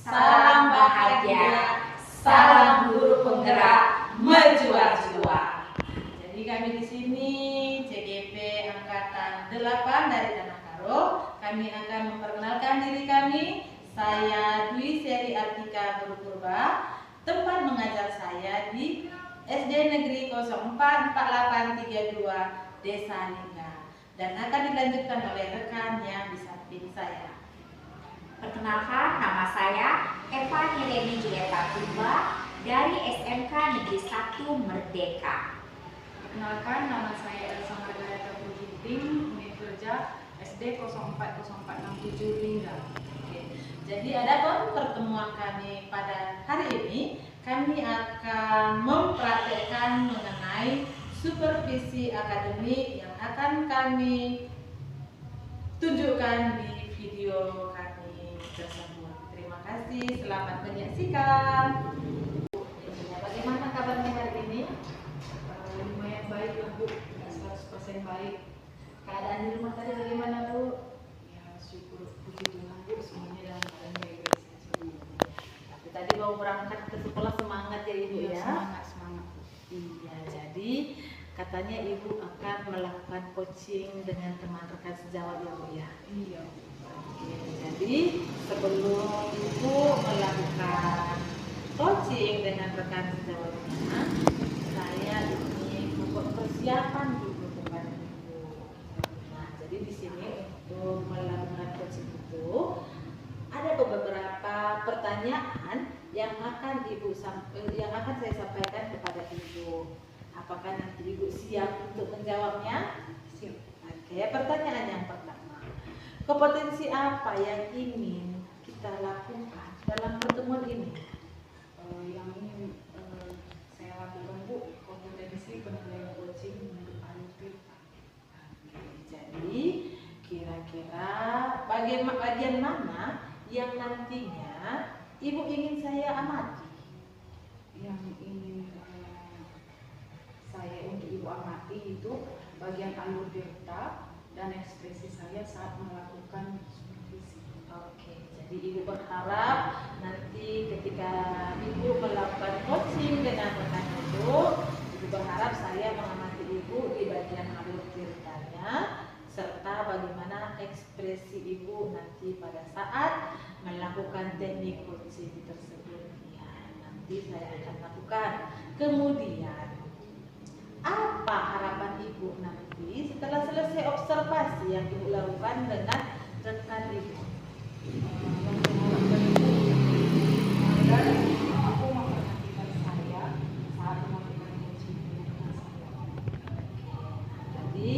salam bahagia, salam guru penggerak menjual-jual. Jadi kami di sini CGP Angkatan 8 dari Tanah Karo. Kami akan memperkenalkan diri kami. Saya Dwi Seri Artika Purba. Tempat mengajar saya di SD Negeri 044832 Desa Lingga, dan akan dilanjutkan oleh rekan yang di samping saya. Perkenalkan, nama saya Eva Heleni Julieta Purba dari SMK Negeri 1 Merdeka. Perkenalkan, nama saya Elsa Margareta Pujiting, unit kerja SD 040467 Lingga. Jadi adapun pertemuan kami pada hari ini, kami akan mempraktekkan mengenai supervisi akademik yang akan kami tunjukkan di video kami tersebut. Terima kasih, selamat menyaksikan. Bagaimana kabarnya hari ini? Lumayan baik lah Bu, 100% baik. Keadaan di rumah tadi bagaimana Bu? Ya syukur puji Tuhan Bu, semuanya dalam keadaan baik. Tadi mau berangkat ke sekolah, semangat ya Ibu ya? Semangat Bu. Iya, jadi katanya Ibu akan melakukan coaching dengan teman rekan sejawat ya Bu ya? Iya. Oke, jadi sebelum Ibu melakukan coaching dengan rekan sejawatnya, saya ini membuat persiapan dulu kepada Ibu. Nah, jadi di sini untuk melakukan coaching itu ada beberapa pertanyaan yang akan saya sampaikan kepada Ibu. Apakah nanti Ibu siap untuk menjawabnya? Siap. Oke, pertanyaan yang pertama. Kompetensi apa yang ingin kita lakukan dalam pertemuan ini? Yang ini saya lakukan Bu, kompetensi penilaian coaching untuk alur kita. Jadi kira-kira bagian mana yang nantinya Ibu ingin saya amati? Yang ingin saya untuk Ibu amati itu bagian alur delta dan ekspresi saya saat melakukan supervisi. Oke, jadi Ibu berharap nanti ketika Ibu melakukan coaching dengan rekan Ibu berharap saya mengamati Ibu di bagian alur ceritanya serta bagaimana ekspresi Ibu nanti pada saat melakukan teknik coaching tersebut. Ya, nanti saya akan lakukan. Kemudian, apa harapan Ibu nanti setelah selesai observasi yang Ibu lakukan dengan rekan Ibu? Dan aku memperhatikan saya saat melakukan coaching dengan saya. Jadi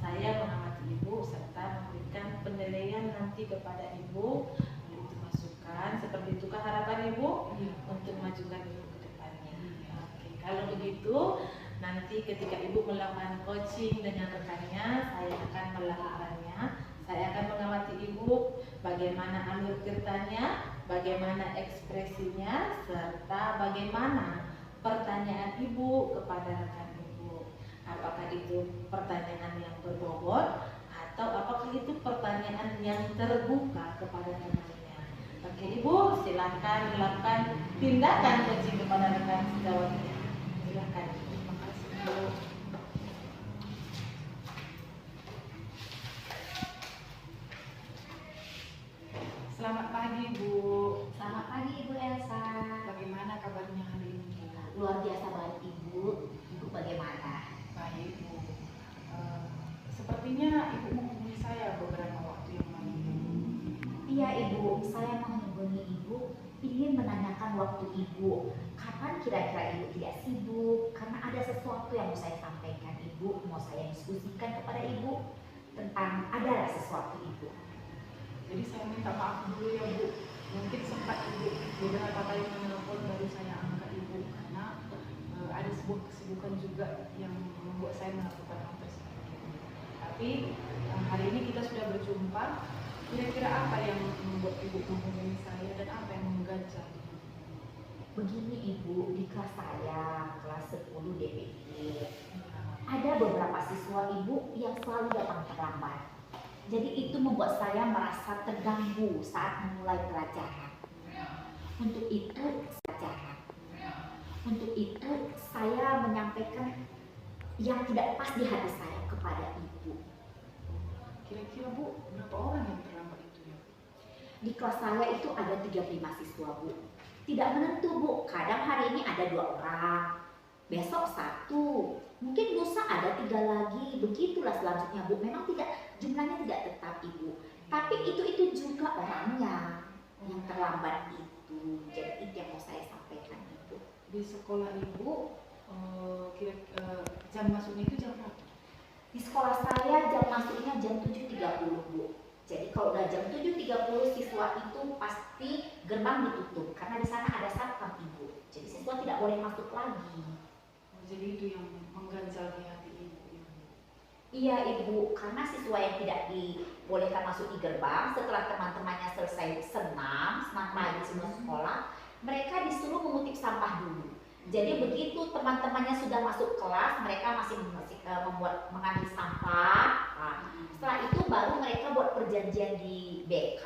saya mengamati Ibu serta memberikan penilaian nanti kepada Ibu untuk masukan. Seperti itukah harapan Ibu? Iya. Untuk majukan Ibu ke depannya. Oke, kalau begitu nanti ketika Ibu melakukan coaching dengan rekannya, saya akan melakukannya. Saya akan mengamati Ibu bagaimana alur ceritanya, bagaimana ekspresinya, serta bagaimana pertanyaan Ibu kepada rekan Ibu. Apakah itu pertanyaan yang berbobot atau apakah itu pertanyaan yang terbuka kepada rekannya. Oke Ibu, silakan melakukan tindakan coaching kepada rekan sejawatnya. Silakan. Terima kasih Bu. Selamat pagi Bu. Selamat pagi Ibu Elsa. Bagaimana kabarnya hari ini Bu? Luar biasa baik Ibu. Ibu bagaimana? Baik Bu. Sepertinya Ibu menghubungi saya beberapa waktu yang lalu. Iya Ibu, saya menghubungi Ibu ingin menanyakan waktu Ibu. Kapan kira-kira Ibu tidak sibuk? Karena ada sesuatu yang mau saya sampaikan Ibu, mau saya diskusikan kepada Ibu tentang adalah sesuatu Ibu. Jadi saya minta maaf dulu ya Bu. Mungkin sempat Ibu beberapa kali menelpon baru saya angkat Ibu karena ada sebuah kesibukan juga yang membuat saya melakukan hal tersebut. Tapi hari ini kita sudah berjumpa. Kira-kira apa yang membuat Ibu menghubungi saya dan apa yang mengganjal? Begini Ibu, di kelas saya, kelas 10 DPD, ada beberapa siswa Ibu yang selalu datang terlambat. Jadi itu membuat saya merasa terganggu saat memulai pelajaran. Untuk itu pelajaran. Untuk itu saya menyampaikan yang tidak pas di hati saya kepada ibu. Kira-kira Bu, berapa orang yang terlambat itu ya? Di kelas saya itu ada 35 mahasiswa, Bu. Tidak menentu, Bu. Kadang hari ini ada 2 orang, besok 1, mungkin lusa ada 3 lagi. Begitulah selanjutnya, Bu. Memang jumlahnya tidak tetap, Ibu. Tapi itu juga orangnya yang terlambat itu. Jadi itu yang mau saya sampaikan, Ibu. Di sekolah Ibu, jam masuknya itu jam berapa? Di sekolah saya jam masuknya jam 7.30, Bu. Jadi kalau udah jam 7.30 siswa itu pasti gerbang ditutup karena di sana ada satpam, Ibu. Jadi siswa tidak boleh masuk lagi. Oh, jadi itu yang mengganjal di hati Ibu. Iya, Ibu, karena siswa yang tidak dibolehkan masuk di gerbang setelah teman-temannya selesai senam pagi semua sekolah, mereka disuruh mengutip sampah dulu. Jadi begitu teman-temannya sudah masuk kelas, mereka masih mengambil sampah. Nah, setelah itu baru mereka buat perjanjian di BK,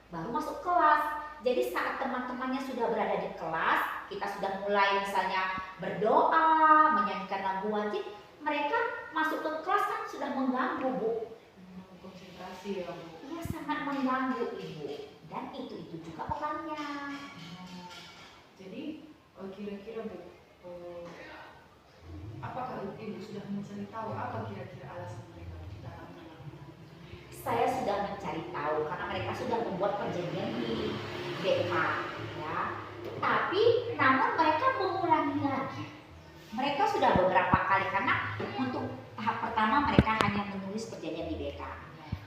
baru masuk kelas. Jadi saat teman-temannya sudah berada di kelas, kita sudah mulai misalnya berdoa, menyanyikan lagu wajib, mereka masuk ke kelas kan sudah mengganggu, Bu. Konsentrasi ya Bu. Iya, sangat mengganggu, Ibu. Dan itu juga orangnya. Jadi kira-kira Bu, apakah Ibu sudah mencari tahu apa kira-kira alasan mereka tidak mengalami? Saya sudah mencari tahu karena mereka sudah membuat perjanjian di BK, ya. Tapi namun mereka mengulangi lagi. Mereka sudah beberapa kali karena untuk tahap pertama mereka hanya menulis perjanjian di BK.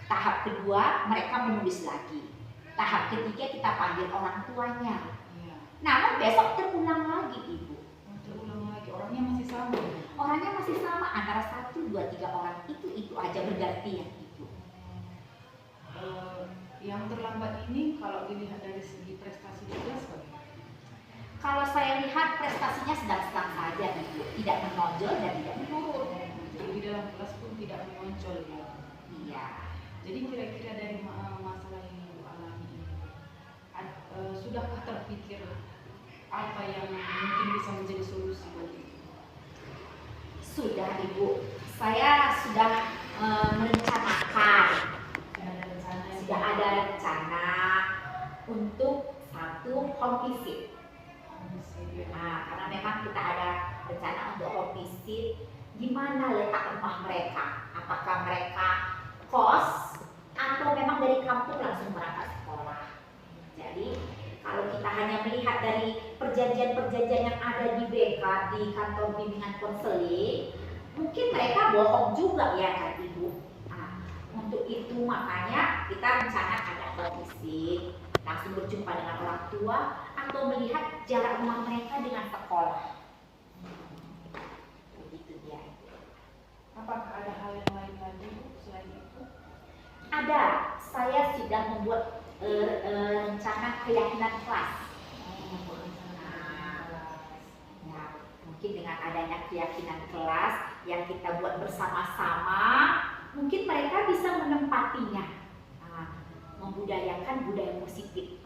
Tahap kedua mereka menulis lagi. Tahap ketiga kita panggil orang tuanya. Iya. Namun besok terulang lagi, Ibu. Terulang lagi, orangnya masih sama. Orangnya masih sama antara 1, 2, 3 orang itu aja bergantian, Ibu. Yang terlambat ini kalau dilihat dari segi prestasi juga bagaimana? Kalau saya lihat prestasinya sedang-sedang saja, Ibu, tidak menonjol dan tidak menurun. Jadi di dalam kelas pun tidak menonjol ya. Iya. Jadi kira-kira dari masalah yang Ibu alami ini, sudahkah terpikir apa yang mungkin bisa menjadi solusi bagi Ibu? Sudah, Ibu. Saya sudah merencanakan. Sudah ada rencana untuk satu home visit. Nah, karena memang kita ada rencana untuk home visit di mana letak rumah mereka. Apakah mereka kos atau memang dari kampung langsung berangkat sekolah. Jadi kalau kita hanya melihat dari perjanjian-perjanjian yang ada di BK, di kantor bimbingan konseling, mungkin mereka bohong juga ya kan, Ibu. Nah, untuk itu makanya kita rencana ada home visit, langsung berjumpa dengan orang tua atau melihat jarak rumah mereka dengan sekolah. Begitu dia. Apakah ada hal yang lain lagi Bu selain itu? Ada, saya sudah membuat rencana keyakinan kelas. Ya, mungkin dengan adanya keyakinan kelas yang kita buat bersama-sama, mungkin mereka bisa menempatinya, membudayakan budaya positif.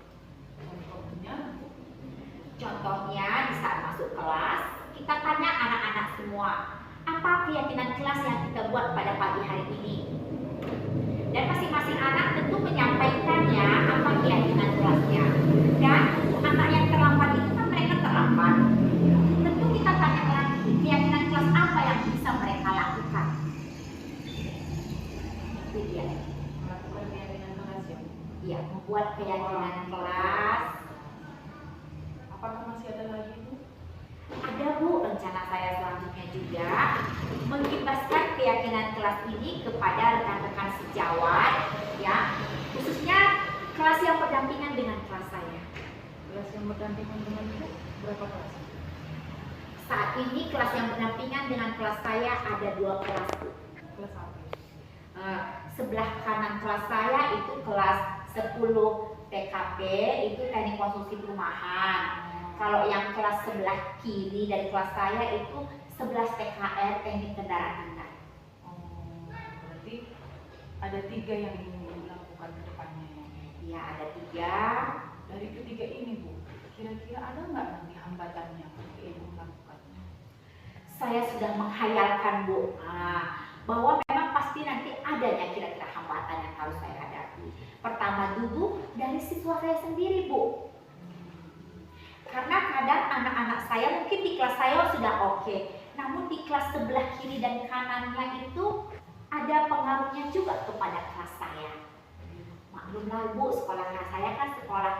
Contohnya di saat masuk kelas, kita tanya anak-anak semua, apa keyakinan kelas yang kita buat pada pagi hari ini? Dan masing-masing anak tentu menyampaikannya apa keyakinan kelasnya. Dan anak yang terlambat itu kan mereka terlambat. Tentu kita tanya orang keyakinan kelas apa yang bisa mereka lakukan. Itu dia. Melakukan keyakinan kelas ya. Iya, membuat keyakinan kelas. Apakah masih ada lagi Bu? Ada, Bu, rencana saya selanjutnya juga mengimbaskan keyakinan kelas ini kepada rekan-rekan sejawat, ya, khususnya kelas yang berdampingan dengan kelas saya. Kelas yang berdampingan dengan Ibu berapa kelas? Saat ini kelas yang berdampingan dengan kelas saya ada 2 kelas, Bu. Kelas apa? Sebelah kanan kelas saya itu kelas 10 TKP, itu teknik konstruksi perumahan. Kalau yang kelas sebelah kiri dari kelas saya itu 11 TKR teknik kendaraan ringan. Berarti ada 3 yang ingin dilakukan ke depannya ya? Ya, ada 3. Dari ketiga ini Bu, kira-kira ada nggak nanti hambatannya ketika ibu melakukannya? Saya sudah menghayalkan Bu, bahwa memang pasti nanti adanya kira-kira hambatan yang harus saya hadapi. Pertama dulu dari siswa saya sendiri Bu, karena kadang anak-anak saya mungkin di kelas saya sudah oke, namun di kelas sebelah kiri dan kanannya itu ada pengaruhnya juga kepada kelas saya. Maklumlah Bu, sekolah saya kan sekolah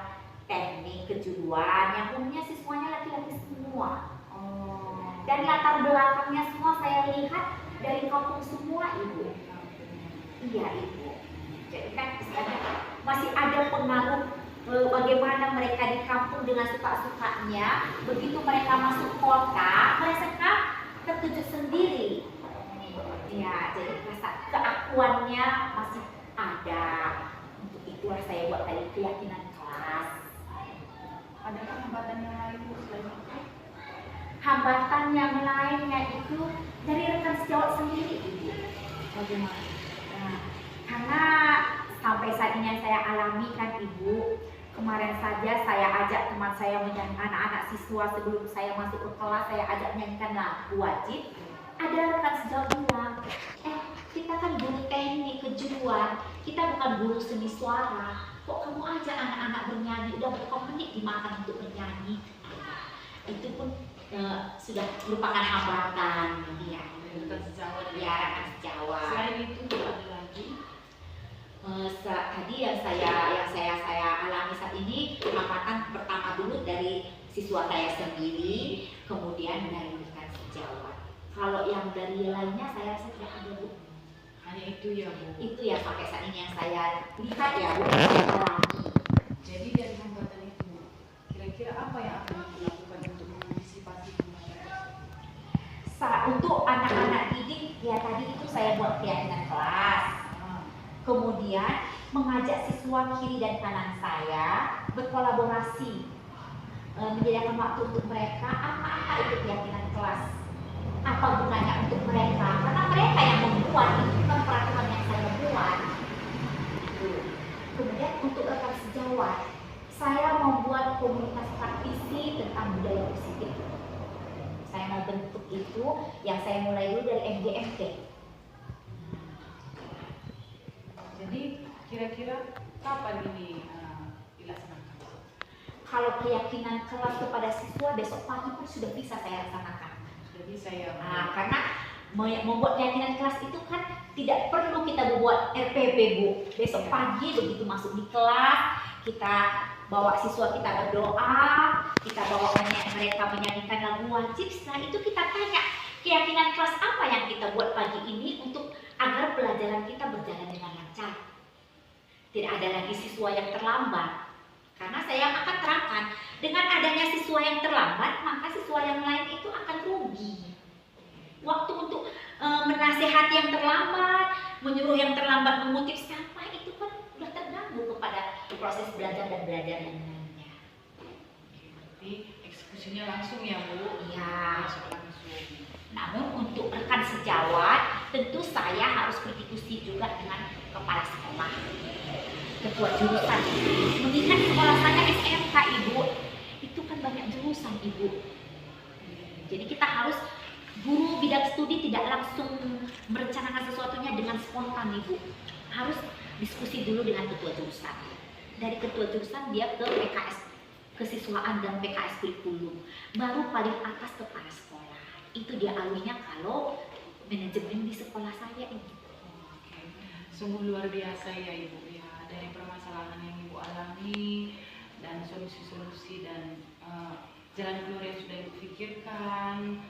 teknik kejuruan yang umumnya siswanya laki-laki semua. Dan latar belakangnya semua saya lihat dari kampung semua Ibu. Iya Ibu. Jadi kan istilahnya masih ada pengaruh bagaimana mereka di kampung dengan suka-sukanya. Begitu mereka masuk kota, mereka terkejut sendiri. Ya, jadi rasa keakuannya masih ada. Untuk itulah saya buat tadi keyakinan kelas. Adakah hambatan yang lain Bu selain itu? Hambatan yang lainnya itu dari rekan sejawat sendiri Ibu. Bagaimana? Nah, karena sampai saat ini yang saya alami kan Ibu, kemarin saja saya ajak teman saya menyanyikan anak-anak siswa sebelum saya masuk ke kelas, saya ajak menyanyikan lagu wajib. Ada rekan sejawat bilang, kita kan guru teknik kejuruan, kita bukan guru seni suara, kok kamu ajak anak-anak bernyanyi, udah berapa menit dimakan untuk bernyanyi. Itu pun sudah merupakan hambatan ya. Rekan sejawat. Ya, rekan sejawat. Selain itu ada lagi? Tadi yang saya alami saat ini, hambatan pertama dulu dari siswa saya sendiri, kemudian dari rekan sejawat. Kalau yang dari lainnya saya rasa tidak ada Bu. Hanya itu ya Bu. Itu ya sampai saat ini yang saya lihat ya Bu, saya alami. Jadi dari hambatan itu, kira-kira apa yang akan dilakukan untuk mengantisipasi hambatan? Untuk anak-anak didik ya tadi itu saya buat keyakinan kelas. Kemudian mengajak siswa kiri dan kanan saya berkolaborasi, menyediakan waktu untuk mereka apa itu keyakinan kelas, apa gunanya untuk mereka, karena mereka yang membuat, itu bukan peraturan yang saya buat. Kemudian untuk rekan sejawat, saya membuat komunitas praktisi tentang budaya positif. Saya mau bentuk itu, yang saya mulai dulu dari MGMT. Jadi kira-kira kapan ini dilaksanakan? Kalau keyakinan kelas kepada siswa besok pagi pun sudah bisa saya laksanakan. Jadi saya Karena membuat keyakinan kelas itu kan tidak perlu kita membuat RPP Bu. Besok pagi begitu masuk di kelas, kita bawa siswa kita berdoa, kita bawa mereka menyanyikan lagu wajib. Setelah itu kita tanya keyakinan kelas apa yang kita buat pagi ini untuk agar pelajaran kita berjalan dengan lancar. Tidak ada lagi siswa yang terlambat. Karena saya akan terangkan, dengan adanya siswa yang terlambat, maka siswa yang lain itu akan rugi. Waktu untuk menasehati yang terlambat, menyuruh yang terlambat mengutip sampah, itu kan sudah terganggu kepada proses belajar dan belajar yang lainnya. Berarti eksekusinya langsung ya Bu? Iya. Langsung. Namun untuk rekan sejawat, tentu saya harus berdiskusi juga dengan kepala sekolah, ketua jurusan. Mengingat sekolah saya SMK Ibu, itu kan banyak jurusan Ibu. Jadi kita harus, guru bidang studi tidak langsung merencanakan sesuatunya dengan spontan Ibu. Harus diskusi dulu dengan ketua jurusan. Dari ketua jurusan dia ke PKS kesiswaan dan PKS kurikulum. Baru paling atas kepala sekolah. Itu dia alurnya kalau manajemen di sekolah saya ini. Sungguh luar biasa ya Ibu ya, dari permasalahan yang Ibu alami dan solusi-solusi dan jalan keluar yang sudah Ibu pikirkan.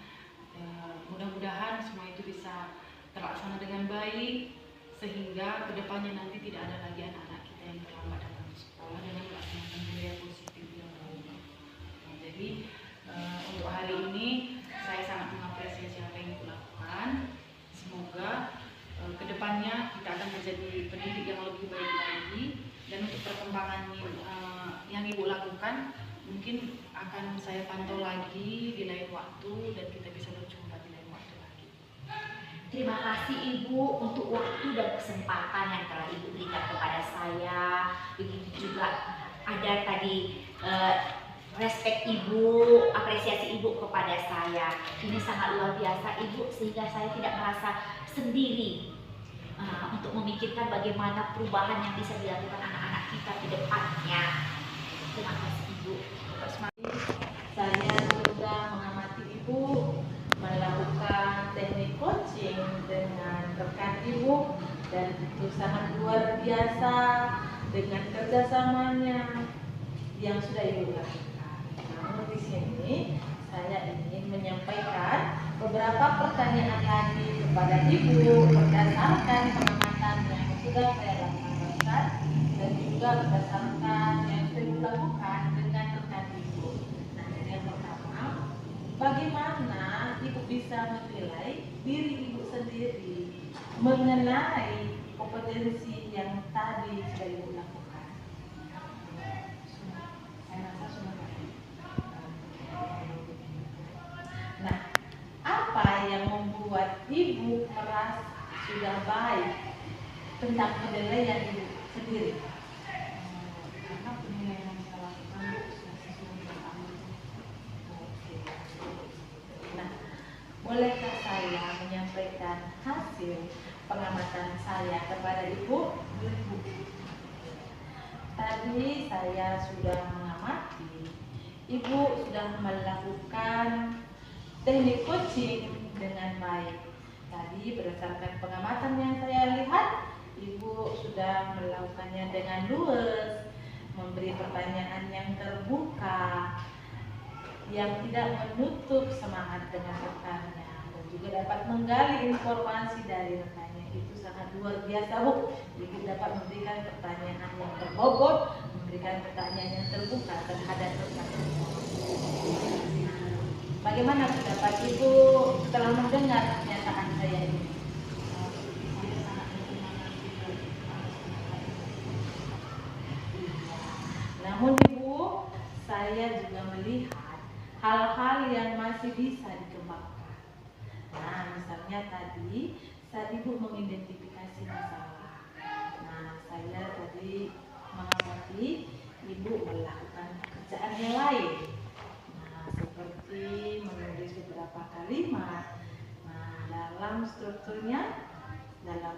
Mudah-mudahan semua itu bisa terlaksana dengan baik sehingga kedepannya nanti tidak ada lagi anak-anak kita yang terlambat datang ke sekolah dengan melaksanakan budaya positif yang baik. Jadi untuk hari ini saya sangat mengapresiasi apa yang Ibu lakukan. Semoga kedepannya kita akan menjadi pendidik yang lebih baik lagi, dan untuk perkembangan yang Ibu lakukan mungkin akan saya pantau lagi di lain waktu dan kita bisa berjumpa di lain waktu lagi. Terima kasih Ibu untuk waktu dan kesempatan yang telah Ibu berikan kepada saya. Begitu juga ada tadi respect ibu, apresiasi ibu kepada saya. Ini sangat luar biasa ibu, sehingga saya tidak merasa sendiri untuk memikirkan bagaimana perubahan yang bisa dilakukan anak-anak kita ke depannya. Terima kasih ibu. Saya sudah mengamati ibu melakukan teknik coaching dengan rekan ibu, dan itu sangat luar biasa dengan kerjasamanya yang sudah ibu lakukan. Namun di sini saya ingin menyampaikan beberapa pertanyaan lagi kepada ibu berdasarkan pengamatan yang sudah saya lakukan dan juga berdasarkan yang sudah ibu lakukan dengan rekan ibu. Nah, yang pertama, bagaimana ibu bisa menilai diri ibu sendiri mengenai kompetensi yang tadi sudah ibu lakukan? Saya rasa sudah baik. Nah, apa yang membuat ibu merasa sudah baik tentang penilaian ibu sendiri? Karena penilaian yang saya lakukan sudah sesuai dengan amal. Nah, bolehkah saya menyampaikan hasil pengamatan saya kepada ibu? Tadi saya sudah mengamati ibu sudah melakukan teknik coaching dengan baik. Tadi berdasarkan pengamatan yang saya lihat, ibu sudah melakukannya dengan luwes, memberi pertanyaan yang terbuka, yang tidak menutup semangat dengan rekannya, dan juga dapat menggali informasi dari rekannya. Itu sangat luar biasa bu. Ibu dapat memberikan pertanyaan yang berbobot, memberikan pertanyaan yang terbuka terhadap rekannya. Bagaimana pendapat ibu setelah mendengar pernyataan saya ini? Saya sangat berterima kasih atas Namun ibu, saya juga melihat hal-hal yang masih bisa dikembangkan. Nah, misalnya tadi saat ibu mengidentifikasi masalah. Nah, saya tadi mengamati ibu melakukan pekerjaan yang lain. Nah, seperti menulis beberapa kalimat. Nah, dalam strukturnya, dalam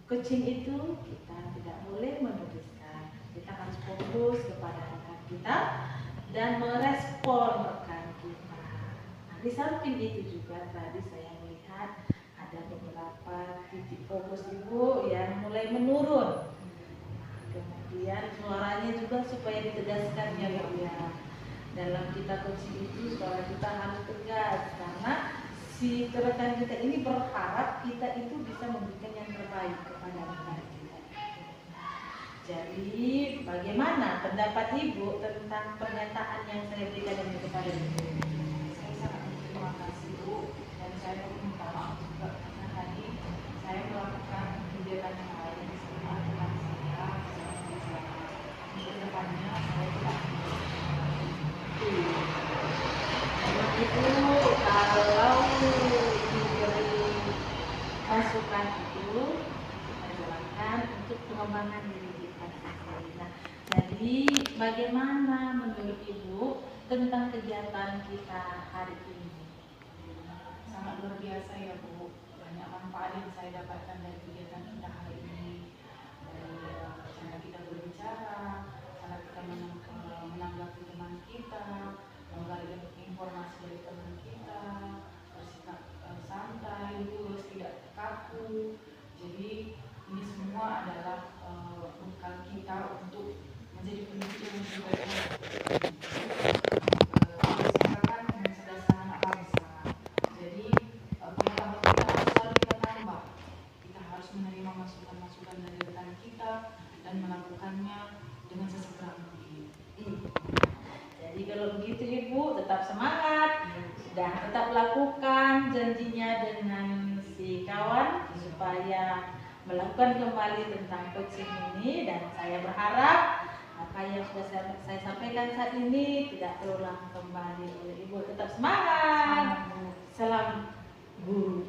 coaching itu kita tidak boleh menuliskan. Kita harus fokus kepada rekan kita dan merespon rekan kita. Nah, di samping itu juga tadi saya melihat ada beberapa titik fokus ibu yang mulai menurun. Nah, kemudian suaranya juga supaya ditegaskan ya bu ya. Dalam kita coaching itu suara kita harus tegas, karena si rekan kita ini berharap kita itu bisa memberikan yang terbaik kepada rekan kita. Jadi bagaimana pendapat ibu tentang pernyataan yang saya berikan ini kepada ibu? Saya sangat berterima kasih Bu, dan saya minta maaf juga karena tadi saya melakukan kegiatan yang lain sama teman saya bisa untuk depannya saya tidak Memang itu kalau diberi masukan itu kita jalankan untuk pengembangan diri kita sendiri. Nah, jadi bagaimana menurut ibu tentang kegiatan kita hari ini? sangat luar biasa ya Bu. Banyak manfaat yang saya dapatkan dari kegiatan kita hari ini, dari cara kita berbicara, cara kita menanggapi teman kita, menggali informasi dari teman kita, bersikap santai, lurus, tidak kaku. Jadi ini semua adalah bekal kita untuk menjadi pemimpin yang lebih baik. Misalkan mencerdaskan anak bangsa. Jadi pengetahuan kita harus selalu kita tambah. Kita harus menerima masukan-masukan dari rekan kita dan melakukannya dengan sesegera mungkin. Jadi kalau begitu ibu tetap semangat dan tetap lakukan janjinya dengan si kawan supaya melakukan kembali tentang coaching ini, dan saya berharap apa yang sudah saya sampaikan saat ini tidak terulang kembali oleh ibu. Tetap semangat. Salam guru.